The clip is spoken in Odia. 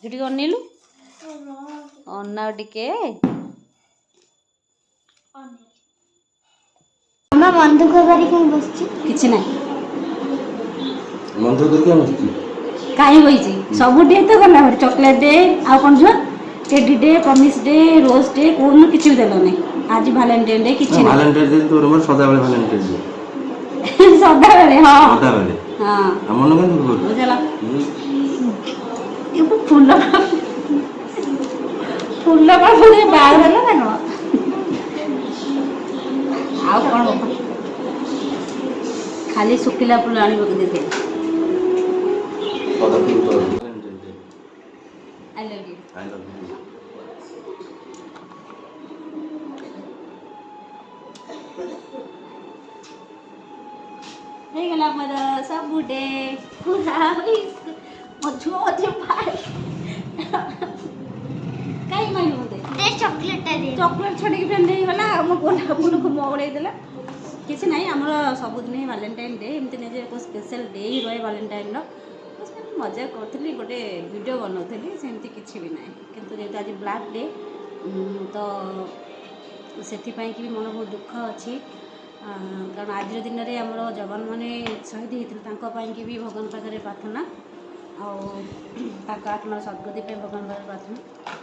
ଟିକେ ଅନେଇଲୁ ଅନାଉ ଟିକେ ମାମା ମନ ଦୁଃଖ କରି କାଇଁ ବସିଛି? କିଛି ନାହିଁ ମନ ଦୁଃଖ କରିକି ଆମେ ବସିଛୁ। କାହିଁ ବଇଛି ସବୁ ଡେ ତ ଗଲା ଗୋଟେ ଚକୋଲେଟ୍ ଡେ ଆଉ କ'ଣ ଝିଅ teddy day promise day rose day କୋଉଦିନ କିଛି ବି ଦେଲନି ଆଜି ଭାଲେଣ୍ଟାଇନ୍ ଡେ କିଛି ନାହିଁ ଭାଲେଣ୍ଟାଇନ୍ ଡେ ତୋର ମୋର ସଦାବେଳେ ଭାଲେଣ୍ଟାଇନ୍ ଡେ ସଦାବେଳେ ହଁ ସଦାବେଳେ ହଁ ଆମ ମନ କାହିଁ ଦୁଃଖ କରୁଛୁ? ବୁଝିଲା ଫୁଲ ଫୁଲ ପାଖରେ ବାଳ ହେଲା ନା କ'ଣ ଆଉ କ'ଣ ଖାଲି ଶୁଖିଲା ଫୁଲ ଆଣି ପକେଇ ଦେଇଥିଲି ସଦା ଫୁଲ ତୋର Valentine day I love you I love you. ହେଇଗଲା ମୋର ସବୁ ଡେ ପୁରା ମୋ ଝୁଅ ଅଧେ ଭାଇ କାହିଁ ମାଇଲୁ ମୋତେ ଦେ ଚକୋଲେଟଟା ଦେ। ଚକୋଲେଟ୍ ଛଡ଼ିକି ଫେନ୍ ହେଇଗଲା ମୋ ଗୋଲାପ ଫୁଲକୁ ମଉଳେଇ ଦେଲା କିଛି ନାହିଁ ଆମର ସବୁଦିନ ହିଁ ଭାଲେଣ୍ଟାଇନ୍ ଡେ ଏମିତି ନାହିଁ ଯେ ଏକ ସ୍ପେଶାଲ୍ ଡେ ହିଁ ରହେ ଭାଲେଣ୍ଟାଇନ୍ର ମଜା କରୁଥିଲି ଗୋଟେ ଭିଡ଼ିଓ ବନାଉଥିଲି ସେମିତି କିଛି ବି ନାହିଁ କିନ୍ତୁ ଯେହେତୁ ଆଜି ବ୍ଲାକ୍ ଡେ ତ ସେଥିପାଇଁକି ବି ମନ ବହୁତ ଦୁଃଖ ଅଛି କାରଣ ଆଜିର ଦିନରେ ଆମର ଯବାନମାନେ ଶହୀଦ ହେଇଥିଲେ ତାଙ୍କ ପାଇଁକି ବି ଭଗବାନ ପାଖରେ ପ୍ରାର୍ଥନା ଆଉ ତାଙ୍କ ଆତ୍ମାର ସଦ୍ଗତି ପାଇଁ ଭଗବାନ ପାଖରେ ପ୍ରାର୍ଥନା